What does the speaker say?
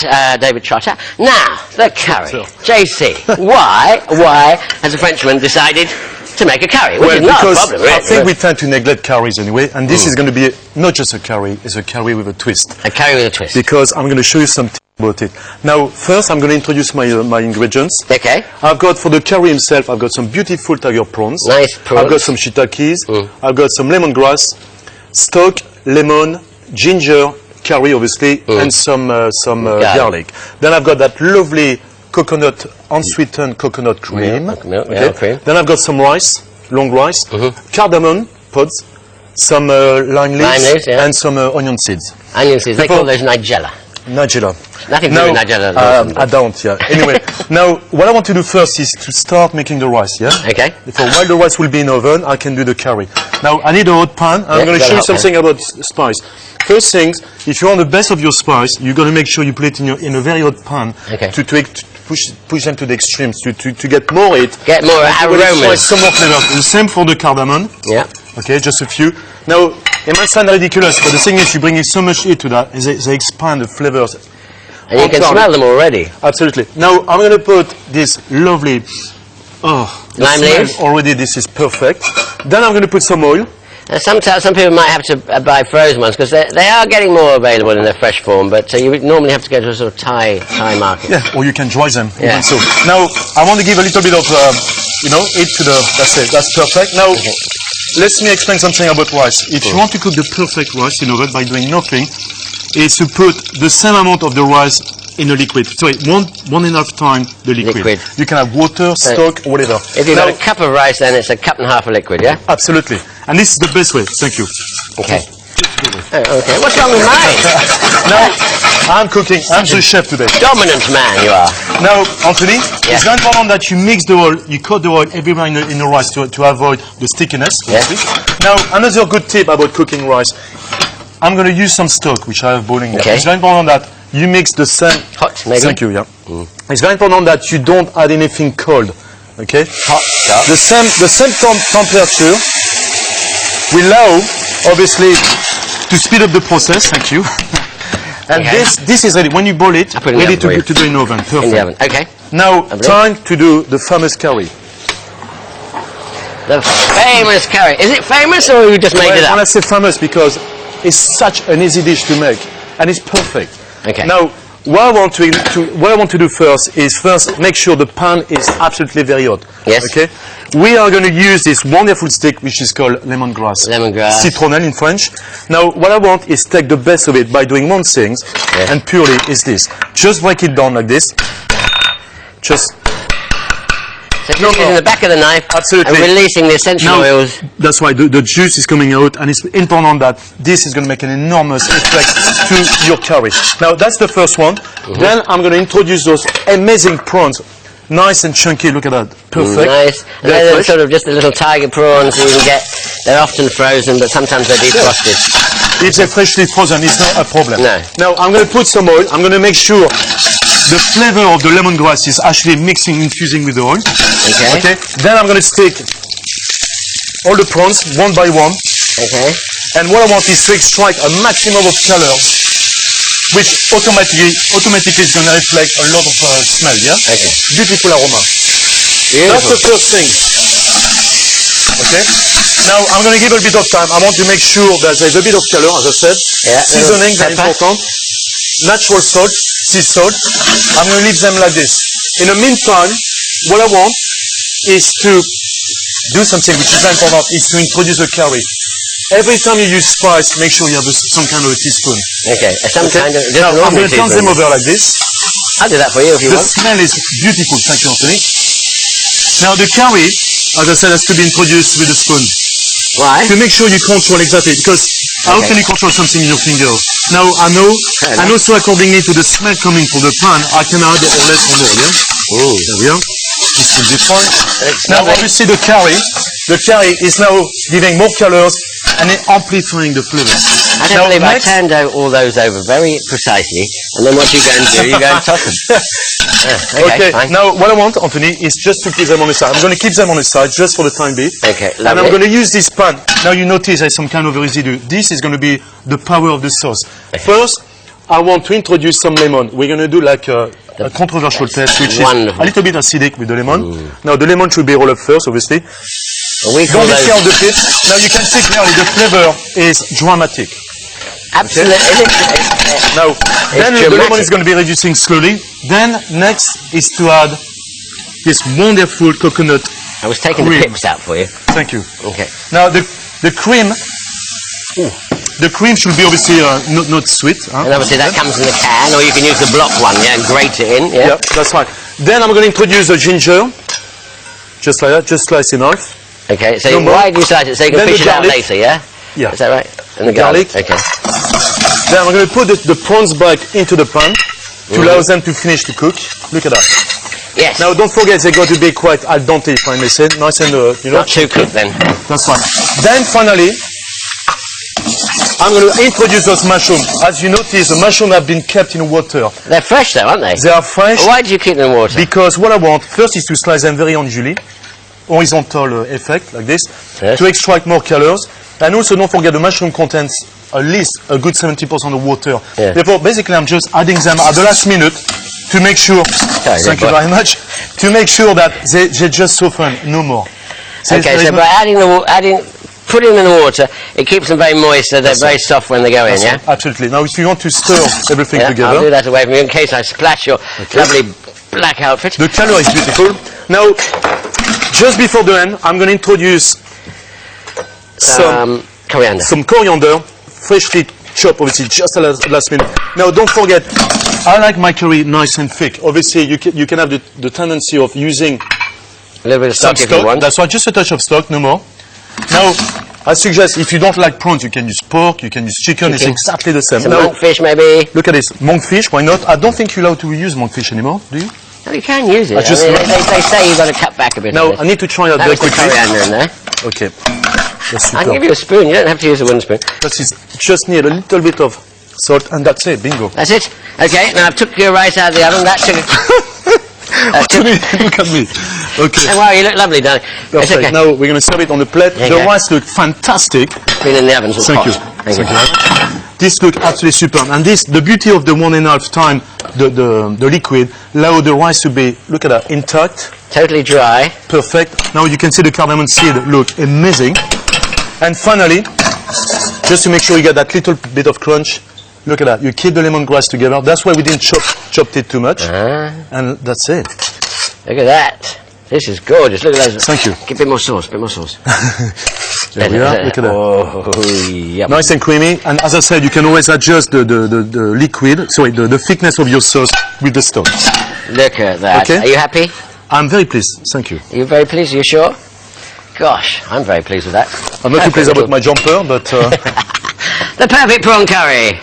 that, David Trotter. Now, the curry. JC, why has a Frenchman decided to make a curry? Which is not a problem, really. I think we tend to neglect curries anyway, and this is going to be not just a curry, it's a curry with a twist. A curry with a twist. Because I'm going to show you something about it. Now, first I'm going to introduce my ingredients. Okay. I've got, for the curry himself, I've got some beautiful tiger prawns. Nice prawns. I've got some shiitakes. I've got some lemongrass, stock, lemon, ginger, curry obviously, and some garlic. Then I've got that lovely coconut, unsweetened coconut cream. Cream. Then I've got some rice, long rice, cardamom pods, some lime leaves, and some onion seeds. Onion seeds, they call those Nigella. Nigella. Nothing to do with Nigella. I don't, yeah. Anyway, now what I want to do first is to start making the rice, yeah? Okay. So while the rice will be in oven, I can do the curry. Now I need a hot pan. I'm going to show you something about spice. First things, if you want the best of your spice, you've got to make sure you put it in a very hot pan to push them to the extremes, to get more heat. Get more aromas. Some more flavor. The same for the cardamom. Yeah. Okay, just a few. Now, it might sound ridiculous, but the thing is, you bring so much heat to that, they expand the flavors. And you can smell them already. Absolutely. Now, I'm going to put this lovely, lime leaves. Already, this is perfect. Then I'm going to put some oil. Some people might have to buy frozen ones because they are getting more available in their fresh form, but you would normally have to go to a sort of Thai market. Yeah, or you can dry them. Yeah. So now I want to give a little bit of heat to the. That's it. That's perfect. Now let me explain something about rice. If you want to cook the perfect rice in oven by doing nothing, is to put the same amount of the rice in a liquid. Sorry, one and a half time the liquid. You can have water, stock, whatever. If you've got a cup of rice, then it's a cup and a half of liquid, yeah? Absolutely. And this is the best way. Thank you. Okay. Okay. What's wrong with mine? Now, I'm cooking. I'm the chef today. Dominant man you are. Now, Anthony, it's very important that you mix the oil, you coat the oil everywhere in the rice to avoid the stickiness. Now, another good tip about cooking rice. I'm going to use some stock, which I have boiling there. It's very important that you mix the same. Hot, maybe? Thank you, yeah. It's very important that you don't add anything cold. Okay? Hot stuff. The same temperature will allow, obviously, to speed up the process. Thank you. And this is ready. When you boil it, ready to do in the oven. Perfect. In the oven. Okay. Now, time to do the famous curry. The famous curry. Is it famous or you just made it up? When I say famous, because it's such an easy dish to make, and it's perfect. Okay. Now, what I want to do first is make sure the pan is absolutely very hot. Yes. Okay. We are going to use this wonderful stick, which is called lemongrass. Lemongrass. Citronnelle in French. Now, what I want is take the best of it by doing one thing, and purely is this. Just break it down like this. Just. So just using the back of the knife and releasing the essential oils. That's why the juice is coming out, and it's important that this is going to make an enormous effect to your curry. Now, that's the first one. Then I'm going to introduce those amazing prawns. Nice and chunky, look at that. Perfect. Nice. And they're sort of just the little tiger prawns you can get. They're often frozen, but sometimes they're defrosted. If they're freshly frozen, it's not a problem. No. Now, I'm going to put some oil. I'm going to make sure the flavor of the lemongrass is actually infusing with the oil. Okay. Then I'm going to stick all the prawns one by one. Okay. And what I want is to extract a maximum of color, which automatically is going to reflect a lot of smell. Yeah. Okay. Beautiful aroma. Beautiful. That's the first thing. Okay. Now I'm going to give a bit of time. I want to make sure that there's a bit of color, as I said. Yeah. Seasoning, very important. Natural salt, sea salt. I'm going to leave them like this. In the meantime, what I want is to do something which is very important, is to introduce the curry. Every time you use spice, make sure you have some kind of a teaspoon. Okay, kind of. Now, I'm going to turn them over like this. I'll do that for you if you want. The smell is beautiful. Thank you, Anthony. Now, the curry, as I said, has to be introduced with a spoon. Why? To make sure you control exactly, because how can you control something in your fingers? Now, I know, and also accordingly to the smell coming from the pan, I can add or less or more, yeah? Oh. There we are. This will be fine. Now, obviously, the curry is now giving more colors and amplifying the flavors. I don't believe I turned all those over very precisely, and then what you go and do, you go and toss them. Okay, now what I want, Anthony, is just to keep them on the side. I'm going to keep them on the side just for the time being. Okay, lovely. And I'm going to use this pan. Now you notice there's some kind of residue. This is going to be the power of the sauce. First, I want to introduce some lemon. We're going to do like a controversial test, which wonderful. is a little bit acidic with the lemon. Now the lemon should be rolled up first, obviously. Don't be scared of the pit. Now you can see clearly the flavor is dramatic. Absolutely. Okay? Now, then the lemon is going to be reducing slowly. Then next is to add this wonderful coconut I was taking cream. the pips out for you. Thank you. Okay. Now the cream. The cream should be obviously not sweet. And obviously that comes in the can, or you can use the block one, and grate it in. Yeah, that's right. Then I'm going to introduce the ginger, just like that, just slice it off. Okay, so why do you slice it? So you can fish it out later, yeah? Yeah. Is that right? And the garlic. Okay. Then I'm going to put the prawns back into the pan to allow them to finish to cook. Look at that. Yes. Now don't forget they've got to be quite al dente, if I may say, nice and not too cooked then. That's right. Then finally, I'm going to introduce those mushrooms. As you notice, the mushrooms have been kept in water. They're fresh though, aren't they? They are fresh. Why do you keep them in water? Because what I want first is to slice them very horizontal effect, like this, to extract more colors. And also don't forget the mushroom contains at least a good 70% of water. Yeah. Therefore, basically I'm just adding them at the last minute to make sure, thank you very much, to make sure that they just soften, no more. Okay, so by putting them in the water, it keeps them very moist, so they're very soft when they go in, yeah? Absolutely. Now, if you want to stir everything together... I'll do that away from you in case I splash your lovely black outfit. The color is beautiful. Now, just before the end, I'm going to introduce some coriander, freshly chopped, obviously, just at the last minute. Now, don't forget, I like my curry nice and thick. Obviously, you can have the tendency of using a little bit of stock if you want. That's why, just a touch of stock, no more. Now, I suggest if you don't like prawns, you can use pork, you can use chicken. It's exactly the same. Some monkfish, maybe. Look at this, monkfish. Why not? I don't think you're allowed to use monkfish anymore, do you? No, you can use it. They say you've got to cut back a bit. Now, I need to try that very quickly. Coriander in there. Okay. I can give you a spoon. You don't have to use a wooden spoon. Just need a little bit of salt, and that's it. Bingo. That's it. Okay. Now I've took your rice out of the oven. That took. Look at me. Okay. Wow, you look lovely, darling. That's okay. Now we're going to serve it on the plate. The rice looks fantastic. Been in the oven so Thank you. Thank you. This looks absolutely superb. And this, the beauty of the 1.5 time, the liquid, allow the rice to be, look at that, intact. Totally dry. Perfect. Now you can see the cardamom seed look amazing. And finally, just to make sure you get that little bit of crunch, look at that. You keep the lemongrass together. That's why we didn't chop it too much. And that's it. Look at that. This is gorgeous. Look at those. Thank you. Give a bit more sauce. Bit more sauce. There we are. Look at that. Oh, yep. Nice and creamy. And as I said, you can always adjust the liquid, sorry, the thickness of your sauce with the stock. Look at that. Okay. Are you happy? I'm very pleased. Thank you. Are you very pleased? Are you sure? Gosh, I'm very pleased with that. I'm not too pleased about my jumper, but... The perfect prawn curry.